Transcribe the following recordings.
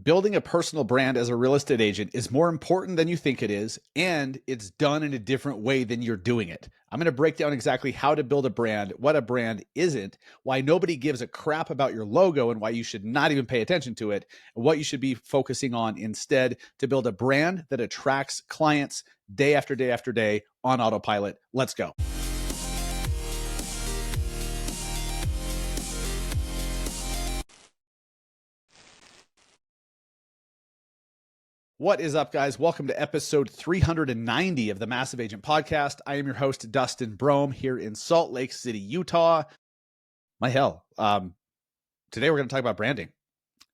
Building a personal brand as a real estate agent is more important than you think it is, and it's done in a different way than you're doing it. I'm going to break down exactly how to build a brand, what a brand isn't, why nobody gives a crap about your logo, and why you should not even pay attention to it, and what you should be focusing on instead to build a brand that attracts clients day after day after day on autopilot. Let's go. What is up, guys? Welcome to episode 390 of the Massive Agent Podcast. I am your host, Dustin Brohm, here in Salt Lake City, Utah. My hell, today we're going to talk about branding,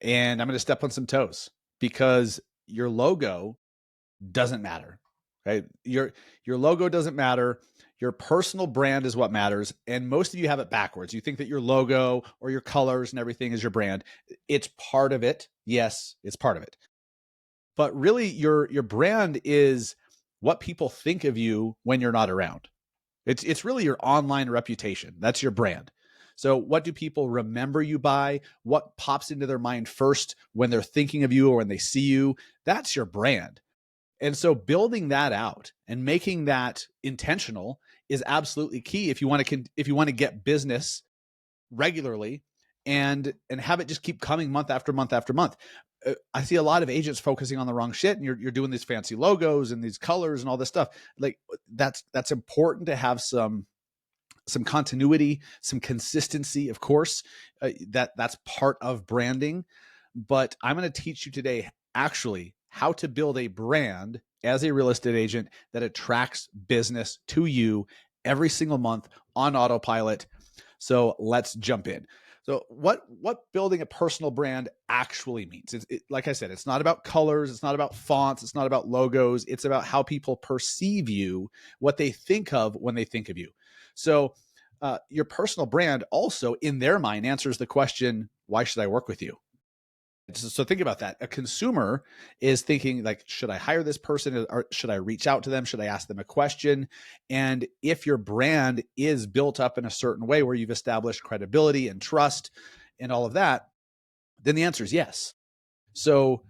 and I'm going to step on some toes because your logo doesn't matter, right? Your logo doesn't matter. Your personal brand is what matters, and most of you have it backwards. You think that your logo or your colors and everything is your brand. It's part of it. Yes, it's part of it. But really, your brand is what people think of you when you're not around. It's really your online reputation. That's your brand. So what do people remember you by? What pops into their mind first when they're thinking of you or when they see you? That's your brand. And so building that out and making that intentional is absolutely key if you want to get business regularly and have it just keep coming month after month after month. I see a lot of agents focusing on the wrong shit, and you're doing these fancy logos and these colors and all this stuff. Like that's important to have some continuity, some consistency, of course. That's part of branding. But I'm going to teach you today actually how to build a brand as a real estate agent that attracts business to you every single month on autopilot. So let's jump in. So what building a personal brand actually means, like I said, it's not about colors, it's not about fonts, it's not about logos, it's about how people perceive you, what they think of when they think of you. So your personal brand also, in their mind, answers the question, why should I work with you? So think about that. A consumer is thinking like, should I hire this person or should I reach out to them? Should I ask them a question? And if your brand is built up in a certain way where you've established credibility and trust and all of that, then the answer is yes. So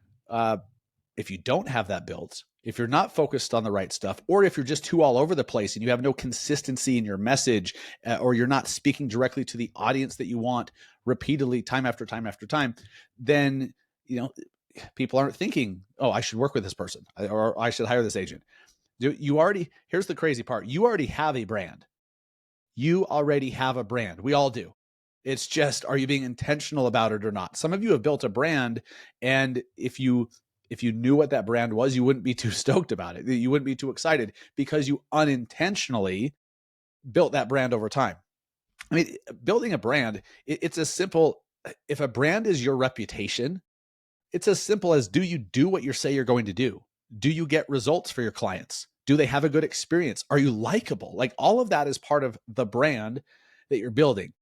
if you don't have that built, if you're not focused on the right stuff, or if you're just too all over the place and you have no consistency in your message, or you're not speaking directly to the audience that you want repeatedly, time after time after time, then people aren't thinking, oh, I should work with this person or I should hire this agent. Here's the crazy part. You already have a brand. You already have a brand. We all do. It's just, are you being intentional about it or not? Some of you have built a brand, and if you knew what that brand was, you wouldn't be too stoked about it. You wouldn't be too excited because you unintentionally built that brand over time. I mean, building a brand, it's as simple. If a brand is your reputation, it's as simple as, do you do what you say you're going to do? Do you get results for your clients? Do they have a good experience? Are you likable? Like, all of that is part of the brand that you're building.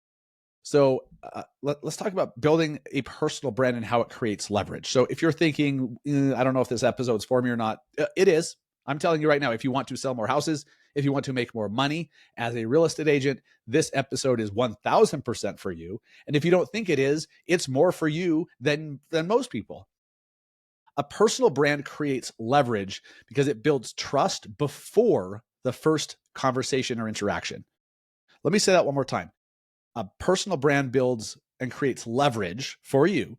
So let's talk about building a personal brand and how it creates leverage. So if you're thinking, I don't know if this episode's for me or not, it is. I'm telling you right now, if you want to sell more houses, if you want to make more money as a real estate agent, this episode is 1000% for you. And if you don't think it is, it's more for you than most people. A personal brand creates leverage because it builds trust before the first conversation or interaction. Let me say that one more time. A personal brand builds and creates leverage for you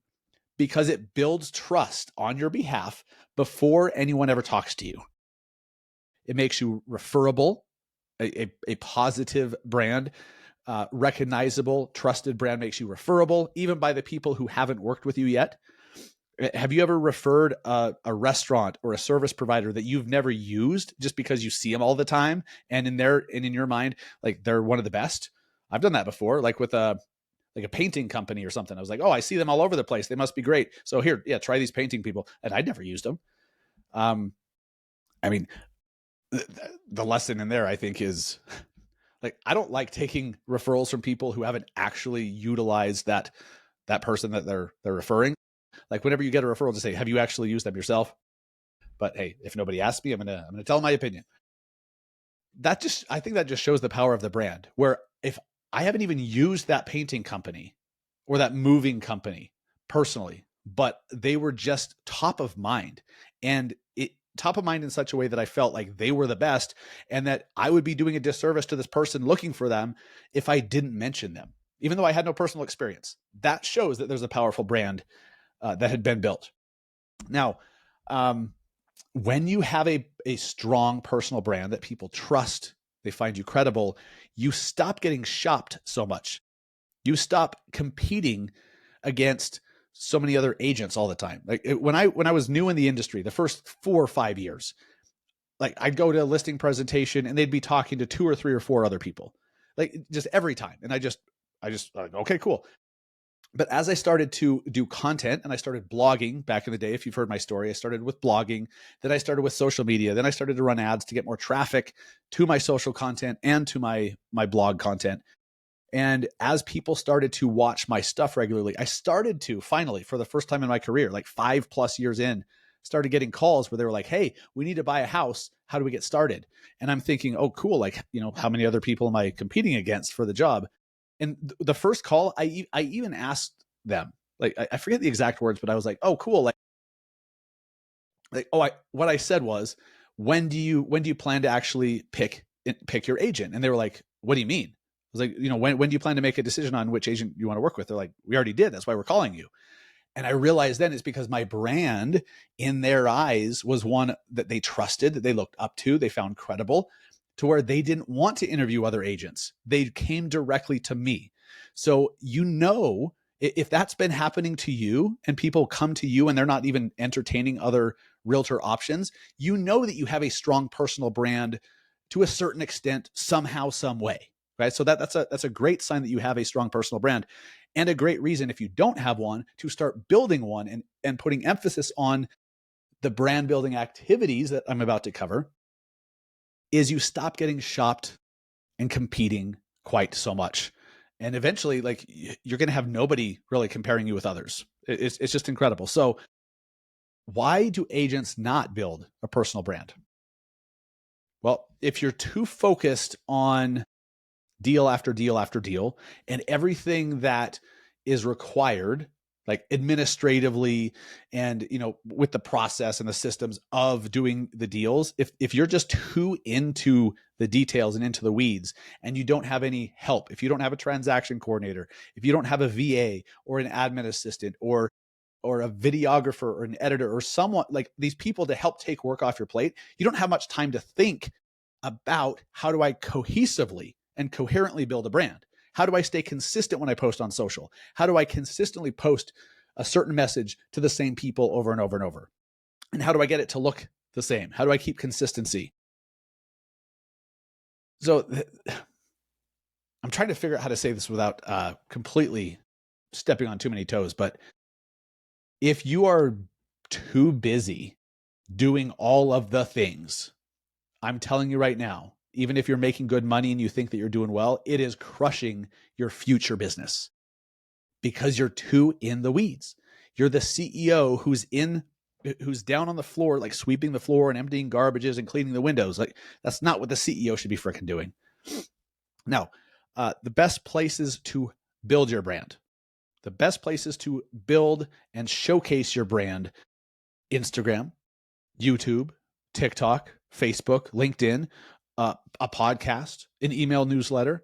because it builds trust on your behalf before anyone ever talks to you. It makes you referable, a positive brand, recognizable, trusted brand makes you referable, even by the people who haven't worked with you yet. Have you ever referred a restaurant or a service provider that you've never used just because you see them all the time and in your mind, like, they're one of the best? I've done that before, like with a painting company or something. I was like, oh, I see them all over the place. They must be great. So here, yeah, try these painting people. And I'd never used them. I mean, the lesson in there, I think, is like, I don't like taking referrals from people who haven't actually utilized that person that they're referring. Like, whenever you get a referral, just say, have you actually used them yourself? But hey, if nobody asks me, I'm gonna tell my opinion. I think that just shows the power of the brand, where if I haven't even used that painting company or that moving company personally, but they were just top of mind, and top of mind in such a way that I felt like they were the best and that I would be doing a disservice to this person looking for them if I didn't mention them, even though I had no personal experience. That shows that there's a powerful brand that had been built. Now, when you have a strong personal brand that people trust, they find you credible, you stop getting shopped so much. You stop competing against so many other agents all the time. Like when I was new in the industry, the first 4 or 5 years, like I'd go to a listing presentation and they'd be talking to 2 or 3 or 4 other people, like just every time. And I just okay, cool. But as I started to do content and I started blogging back in the day, if you've heard my story, I started with blogging, then I started with social media, then I started to run ads to get more traffic to my social content and to my blog content. And as people started to watch my stuff regularly, I started to finally, for the first time in my career, like 5+ years in, started getting calls where they were like, "Hey, we need to buy a house. How do we get started?" And I'm thinking, "Oh, cool. Like, how many other people am I competing against for the job?" And the first call, I even asked them, like, I forget the exact words, but I was like, "Oh, cool. What I said was, when do you plan to actually pick your agent?" And they were like, "What do you mean?" I was like, when do you plan to make a decision on which agent you want to work with? They're like, "We already did. That's why we're calling you." And I realized then it's because my brand in their eyes was one that they trusted, that they looked up to, they found credible, to where they didn't want to interview other agents. They came directly to me. So, if that's been happening to you and people come to you and they're not even entertaining other realtor options, that you have a strong personal brand to a certain extent, somehow, some way. Right. So that's a great sign that you have a strong personal brand, and a great reason, if you don't have one, to start building one and putting emphasis on the brand building activities that I'm about to cover, is you stop getting shopped and competing quite so much. And eventually, like, you're going to have nobody really comparing you with others. It's just incredible. So why do agents not build a personal brand? Well, if you're too focused on deal after deal after deal and everything that is required, like administratively and with the process and the systems of doing the deals, if you're just too into the details and into the weeds, and you don't have any help, if you don't have a transaction coordinator, if you don't have a VA or an admin assistant or a videographer or an editor or someone like these people to help take work off your plate, you don't have much time to think about, how do I cohesively and coherently build a brand? How do I stay consistent when I post on social? How do I consistently post a certain message to the same people over and over and over? And how do I get it to look the same? How do I keep consistency? So I'm trying to figure out how to say this without completely stepping on too many toes. But if you are too busy doing all of the things, I'm telling you right now, even if you're making good money and you think that you're doing well, it is crushing your future business because you're too in the weeds. You're the CEO who's down on the floor, like sweeping the floor and emptying garbages and cleaning the windows. Like, that's not what the CEO should be freaking doing. Now, the best places to build your brand, the best places to build and showcase your brand: Instagram, YouTube, TikTok, Facebook, LinkedIn, a podcast, an email newsletter,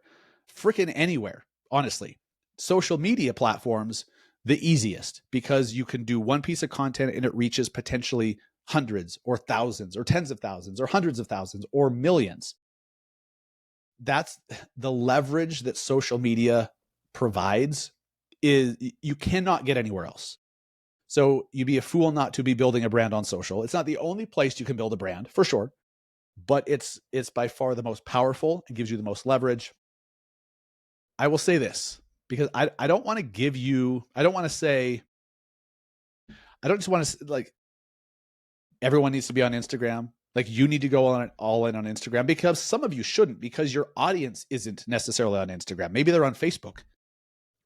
freaking anywhere, honestly. Social media platforms, the easiest, because you can do one piece of content and it reaches potentially hundreds or thousands or tens of thousands or hundreds of thousands or millions. That's the leverage that social media provides, is you cannot get anywhere else. So you'd be a fool not to be building a brand on social. It's not the only place you can build a brand, for sure, but it's by far the most powerful and gives you the most leverage. I will say this, because I don't want to give you, I don't want to say, I don't just want to like everyone needs to be on Instagram. Like, you need to go on all in on Instagram, because some of you shouldn't, because your audience isn't necessarily on Instagram. Maybe they're on Facebook,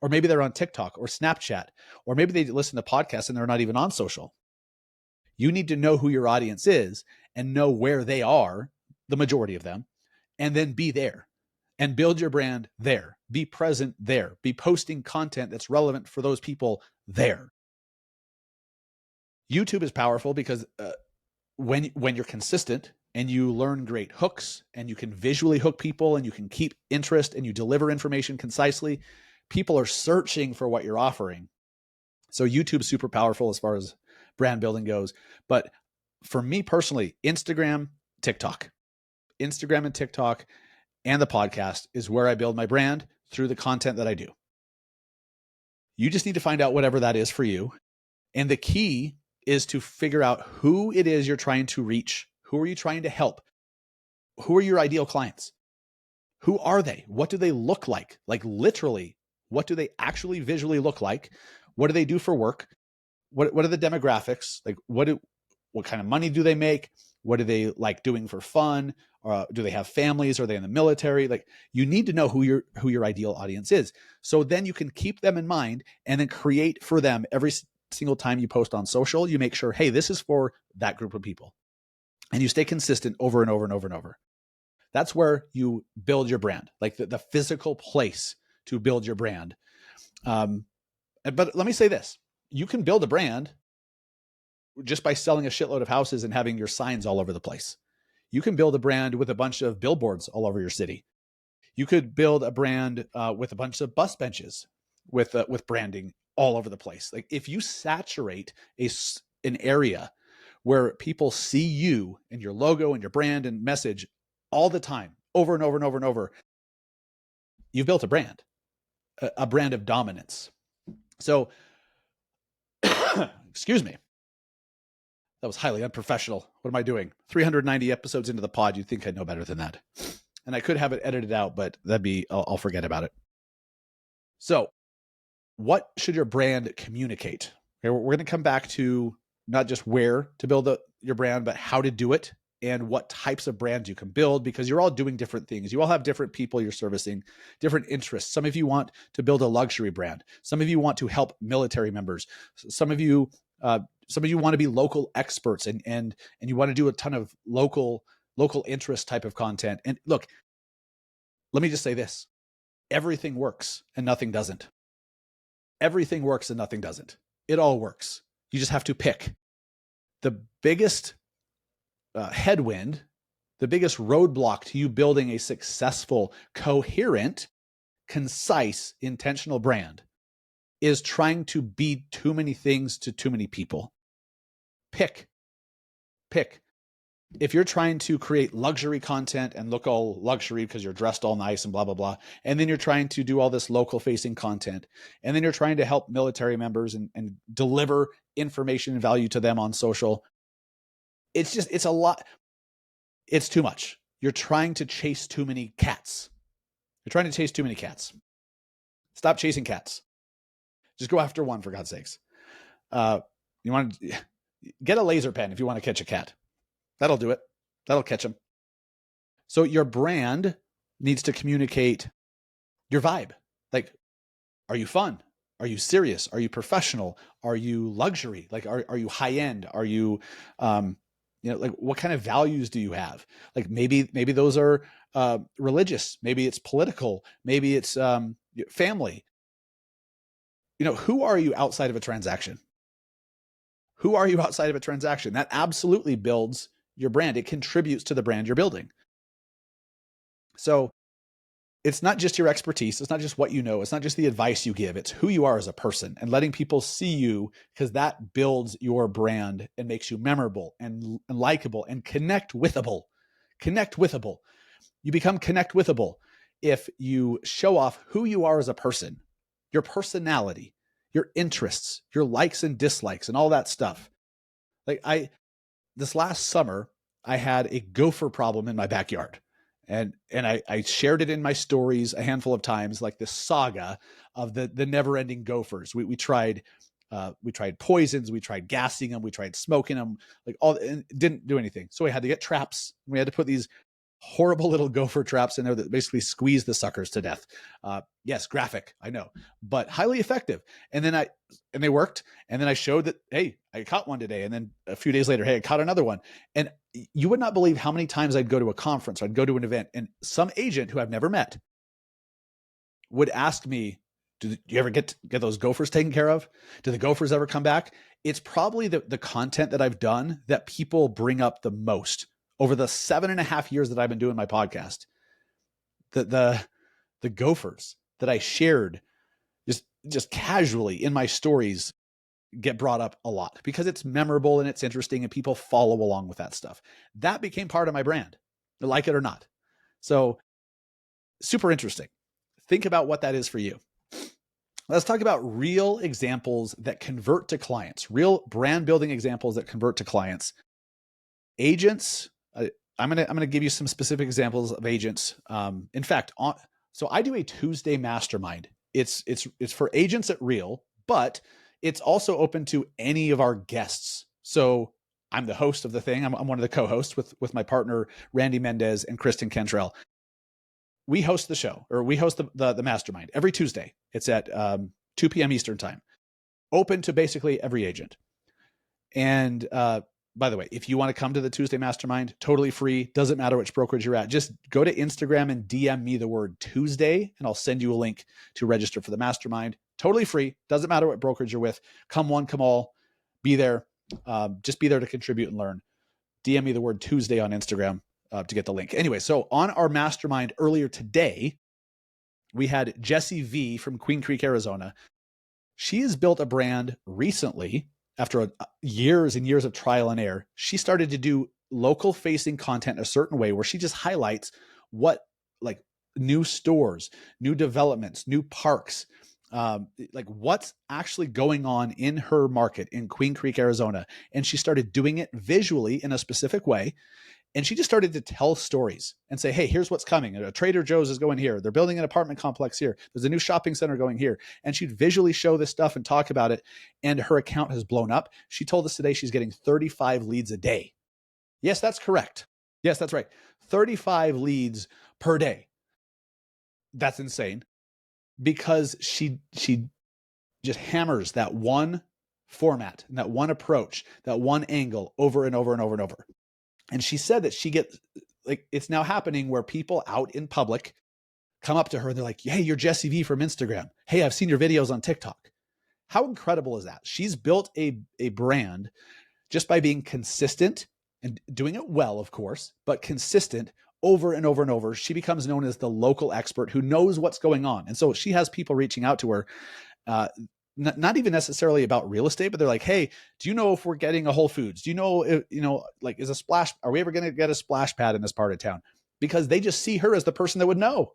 or maybe they're on TikTok or Snapchat, or maybe they listen to podcasts and they're not even on social. You need to know who your audience is and know where they are, the majority of them, and then be there and build your brand there. Be present there. Be posting content that's relevant for those people there. YouTube is powerful because when you're consistent and you learn great hooks and you can visually hook people and you can keep interest and you deliver information concisely, people are searching for what you're offering. So YouTube's super powerful as far as brand building goes. But for me personally, Instagram and TikTok and the podcast is where I build my brand through the content that I do. You just need to find out whatever that is for you. And the key is to figure out who it is you're trying to reach. Who are you trying to help? Who are your ideal clients? Who are they? What do they look like? Like literally, what do they actually visually look like? What do they do for work? What are the demographics? Like what kind of money do they make? What do they like doing for fun? Do they have families? Are they in the military? Like you need to know who your ideal audience is. So then you can keep them in mind and then create for them every single time you post on social. You make sure, hey, this is for that group of people. And you stay consistent over and over and over and over. That's where you build your brand, like the physical place to build your brand. But let me say this. You can build a brand just by selling a shitload of houses and having your signs all over the place. You can build a brand with a bunch of billboards all over your city. You could build a brand with a bunch of bus benches with branding all over the place. Like if you saturate an area where people see you and your logo and your brand and message all the time, over and over and over and over, you've built a brand of dominance. So, excuse me. That was highly unprofessional. What am I doing? 390 episodes into the pod. You'd think I'd know better than that. And I could have it edited out, but I'll forget about it. So what should your brand communicate? Okay, we're going to come back to not just where to build your brand, but how to do it and what types of brands you can build, because you're all doing different things. You all have different people you're servicing, different interests. Some of you want to build a luxury brand. Some of you want to help military members. Some of you want to be local experts and you want to do a ton of local interest type of content. And look, let me just say this. Everything works and nothing doesn't. Everything works and nothing doesn't. It all works. You just have to pick. The biggest headwind, the biggest roadblock to you building a successful, coherent, concise, intentional brand is trying to be too many things to too many people. Pick. If you're trying to create luxury content and look all luxury because you're dressed all nice and blah, blah, blah, and then you're trying to do all this local facing content, and then you're trying to help military members and deliver information and value to them on social, it's a lot. It's too much. You're trying to chase too many cats. Stop chasing cats. Just go after one, for God's sakes. You want to get a laser pen if you want to catch a cat. That'll do it. That'll catch them. So your brand needs to communicate your vibe. Like, are you fun? Are you serious? Are you professional? Are you luxury? Like, are you high end? Are you, like what kind of values do you have? Like maybe those are religious. Maybe it's political. Maybe it's family. Who are you outside of a transaction? That absolutely builds your brand. It contributes to the brand you're building. So it's not just your expertise. It's not just what you know. It's not just the advice you give. It's who you are as a person and letting people see you, because that builds your brand and makes you memorable and likable and connect withable. You become connect withable if you show off who you are as a person, your personality, your interests, your likes and dislikes, and all that stuff. Like this last summer, I had a gopher problem in my backyard. And I shared it in my stories a handful of times, like this saga of the never-ending gophers. We tried poisons, we tried gassing them, we tried smoking them, and it didn't do anything. So we had to get traps. We had to put these horrible little gopher traps in there that basically squeeze the suckers to death. Yes, graphic, I know, but highly effective. And they worked. And then I showed that, hey, I caught one today. And then a few days later, hey, I caught another one. And you would not believe how many times I'd go to a conference, or I'd go to an event, and some agent who I've never met would ask me, Do you ever get those gophers taken care of? Do the gophers ever come back? It's probably the content that I've done that people bring up the most over the 7.5 years that I've been doing my podcast. The gophers that I shared just casually in my stories get brought up a lot because it's memorable and it's interesting and people follow along with that stuff. That became part of my brand, like it or not. So super interesting. Think about what that is for you. Let's talk about real examples that convert to clients, real brand building examples that convert to clients. Agents, I'm gonna give you some specific examples of agents. In fact, so I do a Tuesday mastermind. It's for agents at Real, but it's also open to any of our guests. So I'm the host of the thing. I'm one of the co-hosts with my partner Randy Mendez and Kristen Cantrell. We host the show, or we host the mastermind every Tuesday. It's at 2 p.m. Eastern time, open to basically every agent. And by the way, if you want to come to the Tuesday mastermind, totally free. Doesn't matter which brokerage you're at. Just go to Instagram and DM me the word Tuesday, and I'll send you a link to register for the mastermind. Totally free. Doesn't matter what brokerage you're with. Come one, come all. Be there. Just be there to contribute and learn. DM me the word Tuesday on Instagram to get the link. Anyway, so on our mastermind earlier today, we had Jessie V from Queen Creek, Arizona. She has built a brand recently. After years and years of trial and error, she started to do local facing content a certain way where she just highlights what, like, new stores, new developments, new parks, like what's actually going on in her market in Queen Creek, Arizona. And she started doing it visually in a specific way. And she just started to tell stories and say, hey, here's what's coming. A Trader Joe's is going here. They're building an apartment complex here. There's a new shopping center going here. And she'd visually show this stuff and talk about it. And her account has blown up. She told us today she's getting 35 leads a day. Yes, that's correct. Yes, that's right. 35 leads per day. That's insane because she just hammers that one format and that one approach, that one angle over and over and over and over. And she said that she gets, like, it's now happening where people out in public come up to her and they're like, hey, you're Jessie V from Instagram. Hey, I've seen your videos on TikTok. How incredible is that? She's built a brand just by being consistent and doing it well, of course, but consistent over and over and over. She becomes known as the local expert who knows what's going on. And so she has people reaching out to her, not even necessarily about real estate, but they're like, hey, do you know if we're getting a Whole Foods? Do you know, if, like, are we ever going to get a splash pad in this part of town? Because they just see her as the person that would know.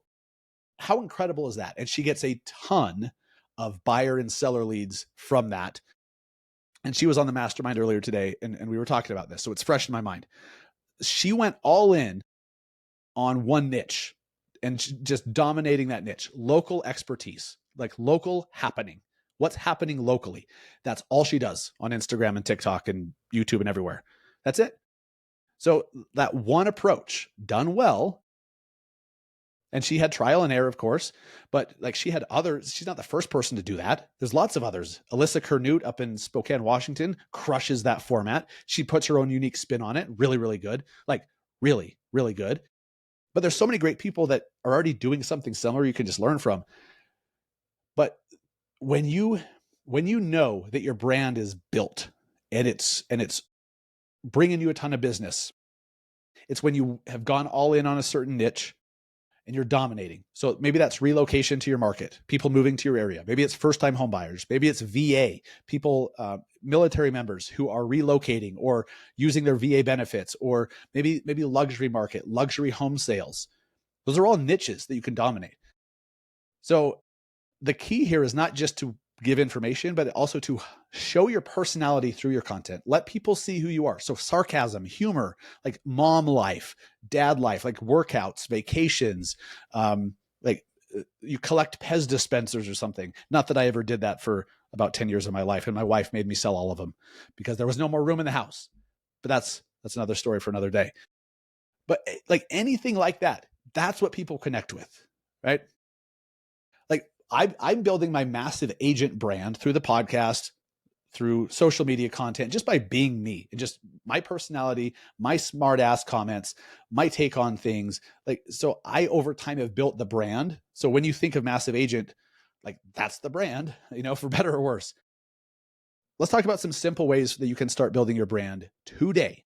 How incredible is that? And she gets a ton of buyer and seller leads from that. And she was on the mastermind earlier today, and we were talking about this. So it's fresh in my mind. She went all in on one niche and just dominating that niche, local expertise, like local happening. What's happening locally? That's all she does on Instagram and TikTok and YouTube and everywhere. That's it. So that one approach done well, and she had trial and error, of course, but like she had others. She's not the first person to do that. There's lots of others. Alyssa Kernut up in Spokane, Washington crushes that format. She puts her own unique spin on it. Really, really good. Like really, really good. But there's so many great people that are already doing something similar you can just learn from. But when you know that your brand is built and it's bringing you a ton of business, it's when you have gone all in on a certain niche and you're dominating. So maybe that's relocation to your market, people moving to your area. Maybe it's first-time home buyers. Maybe it's VA, people, military members who are relocating or using their VA benefits, or maybe luxury market, luxury home sales. Those are all niches that you can dominate. So the key here is not just to give information, but also to show your personality through your content. Let people see who you are. So sarcasm, humor, like mom life, dad life, like workouts, vacations, like you collect Pez dispensers or something. Not that I ever did that for about 10 years of my life. And my wife made me sell all of them because there was no more room in the house. But that's another story for another day. But like anything like that, that's what people connect with, right? Like I'm building my massive agent brand through the podcast, through social media content, just by being me and just my personality, my smart ass comments, my take on things. Like, so I over time have built the brand. So when you think of massive agent, Like that's the brand, for better or worse. Let's talk about some simple ways that you can start building your brand today.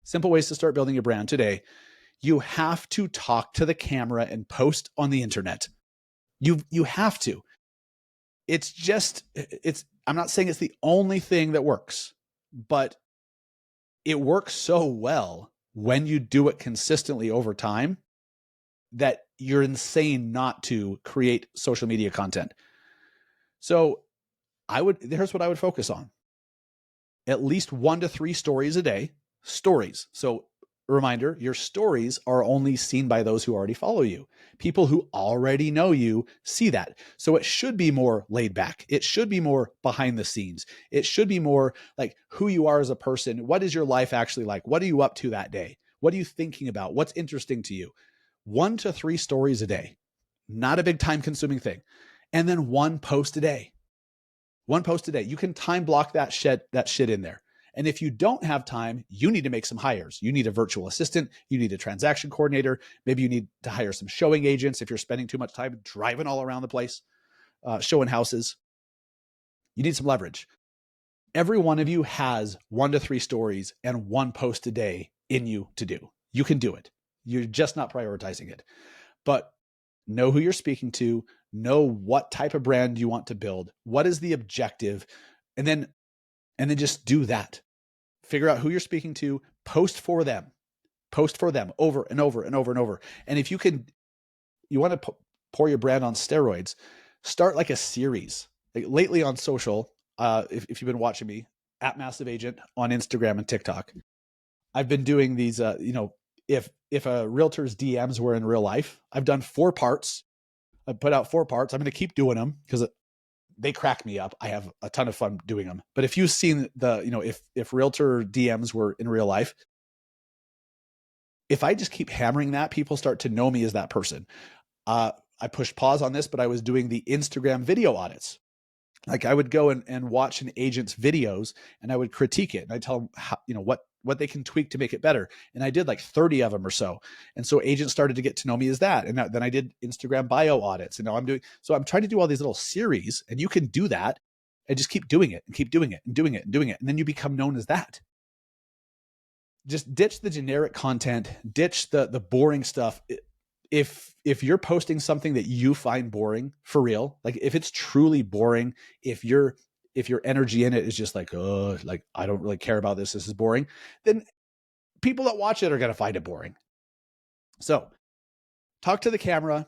Simple ways to start building your brand today. You have to talk to the camera and post on the internet. You have to. I'm not saying it's the only thing that works, but it works so well when you do it consistently over time that you're insane not to create social media content. So here's what I would focus on. At least 1 to 3 stories a day. Stories. So reminder, your stories are only seen by those who already follow you. People who already know you see that. So it should be more laid back. It should be more behind the scenes. It should be more like who you are as a person. What is your life actually like? What are you up to that day? What are you thinking about? What's interesting to you? 1 to 3 stories a day. Not a big time consuming thing. And then 1 post a day. 1 post a day. You can time block that shit in there. And if you don't have time, you need to make some hires. You need a virtual assistant. You need a transaction coordinator. Maybe you need to hire some showing agents if you're spending too much time driving all around the place, showing houses. You need some leverage. Every one of you has 1 to 3 stories and 1 post a day in you to do. You can do it. You're just not prioritizing it. But know who you're speaking to, know what type of brand you want to build, what is the objective, and then just do that. Figure out who you're speaking to, post for them over and over and over and over. And if you want to pour your brand on steroids, start like a series. Like lately on social, if you've been watching me, at Massive Agent on Instagram and TikTok, I've been doing these, if a realtor's DMs were in real life, I've done 4 parts. I put out 4 parts. I'm going to keep doing them because they crack me up. I have a ton of fun doing them. But if you've seen if realtor DMs were in real life, if I just keep hammering that, people start to know me as that person. I pushed pause on this, but I was doing the Instagram video audits. Like I would go and watch an agent's videos and I would critique it. And I tell them how, what they can tweak to make it better. And I did like 30 of them or so. And so agents started to get to know me as that. And then I did Instagram bio audits. And now I'm trying to do all these little series, and you can do that and just keep doing it and keep doing it and doing it and doing it. And then you become known as that. Just ditch the generic content, ditch the boring stuff. If you're posting something that you find boring for real, like if it's truly boring, if your energy in it is just like, oh, like I don't really care about this is boring, then people that watch it are going to find it boring. So talk to the camera,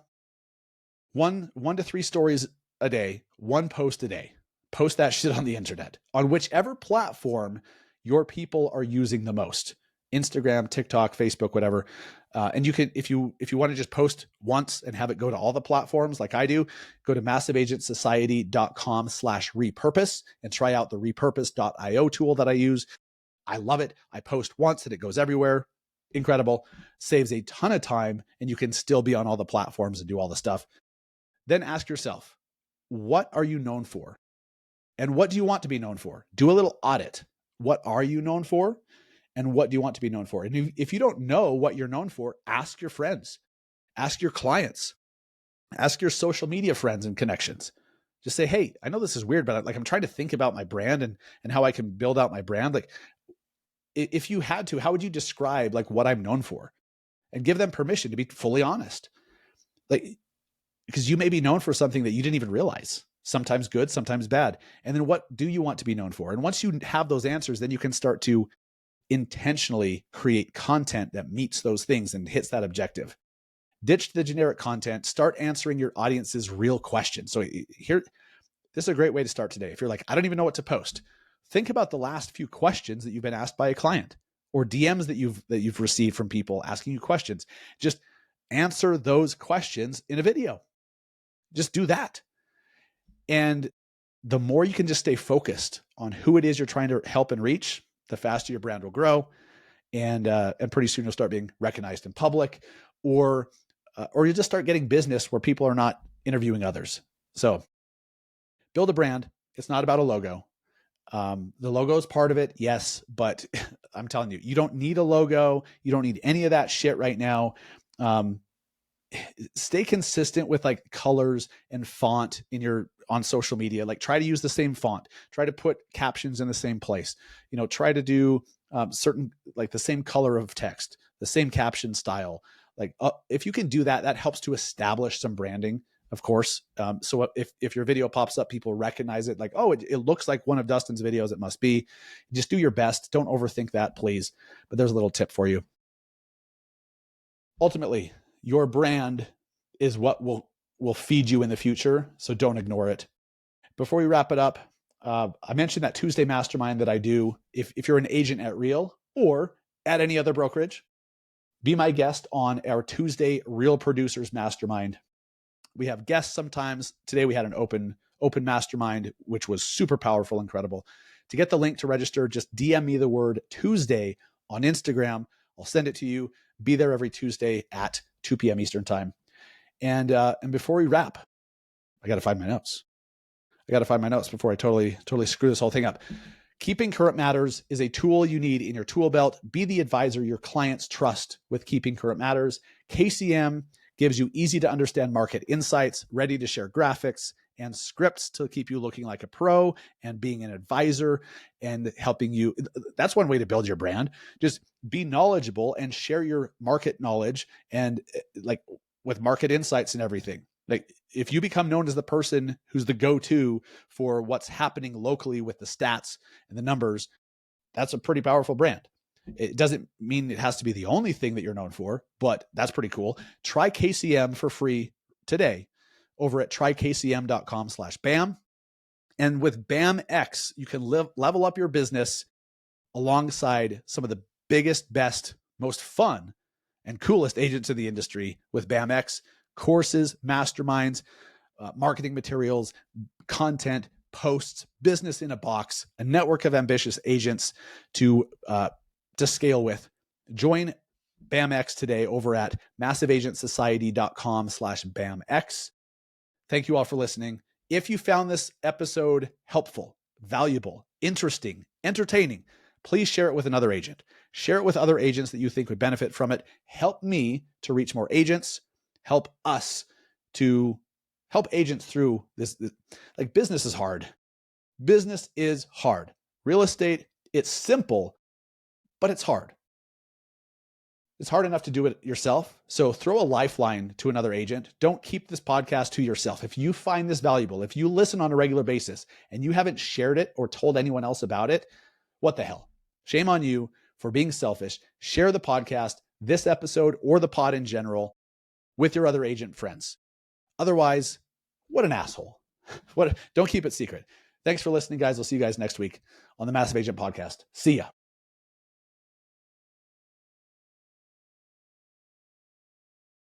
1 to 3 stories a day, 1 post a day. Post that shit on the internet on whichever platform your people are using the most. Instagram, TikTok, Facebook, whatever. And you can, if you want to just post once and have it go to all the platforms like I do, go to massiveagentsociety.com/repurpose and try out the repurpose.io tool that I use. I love it. I post once and it goes everywhere. Incredible. Saves a ton of time, and you can still be on all the platforms and do all the stuff. Then ask yourself, what are you known for? And what do you want to be known for? Do a little audit. What are you known for? And what do you want to be known for? And if you don't know what you're known for, ask your friends, ask your clients, ask your social media friends and connections. Just say, hey, I know this is weird, but I'm trying to think about my brand and how I can build out my brand. Like if you had to, how would you describe like what I'm known for? And give them permission to be fully honest. Like, because you may be known for something that you didn't even realize. Sometimes good, sometimes bad. And then what do you want to be known for? And once you have those answers, then you can start to intentionally create content that meets those things and hits that objective. Ditch the generic content, start answering your audience's real questions. So here, this is a great way to start today. If you're like, I don't even know what to post, think about the last few questions that you've been asked by a client or DMs that you've received from people asking you questions. Just answer those questions in a video. Just do that. And the more you can just stay focused on who it is you're trying to help and reach, the faster your brand will grow, and pretty soon you'll start being recognized in public, or you'll just start getting business where people are not interviewing others. So build a brand. It's not about a logo. The logo is part of it, yes, but I'm telling you, you don't need a logo. You don't need any of that shit right now. stay consistent with like colors and font on social media. Like try to use the same font, try to put captions in the same place, try to do certain, like the same color of text, the same caption style. Like if you can do that, that helps to establish some branding, of course. So if your video pops up, people recognize it, like, oh, it looks like one of Dustin's videos. It must be. Just do your best. Don't overthink that, please. But there's a little tip for you. Ultimately, your brand is what will feed you in the future. So don't ignore it. Before we wrap it up, I mentioned that Tuesday mastermind that I do. If you're an agent at Real or at any other brokerage, be my guest on our Tuesday Real Producers Mastermind. We have guests sometimes. Today we had an open mastermind, which was super powerful, incredible. To get the link to register, just DM me the word Tuesday on Instagram. I'll send it to you. Be there every Tuesday at 2 p.m. Eastern time. And before we wrap, I got to find my notes. Before I totally screw this whole thing up. Keeping Current Matters is a tool you need in your tool belt. Be the advisor your clients trust with Keeping Current Matters. KCM gives you easy to understand market insights, ready to share graphics and scripts to keep you looking like a pro and being an advisor and helping you. That's one way to build your brand. Just be knowledgeable and share your market knowledge and like with market insights and everything. Like if you become known as the person who's the go-to for what's happening locally with the stats and the numbers, that's a pretty powerful brand. It doesn't mean it has to be the only thing that you're known for, but that's pretty cool. Try KCM for free today over at trykcm.com/BAM. And with BAM X, you can level up your business alongside some of the biggest, best, most fun, and coolest agents in the industry with BAM X. Courses, masterminds, marketing materials, content, posts, business in a box, a network of ambitious agents to scale with. Join BAMX today over at massiveagentsociety.com/BAMX. Thank you all for listening. If you found this episode helpful, valuable, interesting, entertaining, please share it with another agent. Share it with other agents that you think would benefit from it. Help me to reach more agents. Help us to help agents through this. Like business is hard. Business is hard. Real estate, it's simple, but it's hard. It's hard enough to do it yourself. So throw a lifeline to another agent. Don't keep this podcast to yourself. If you find this valuable, if you listen on a regular basis and you haven't shared it or told anyone else about it, what the hell? Shame on you for being selfish. Share the podcast, this episode, or the pod in general with your other agent friends. Otherwise, what an asshole. Don't keep it secret. Thanks for listening, guys. We'll see you guys next week on the Massive Agent Podcast. See ya.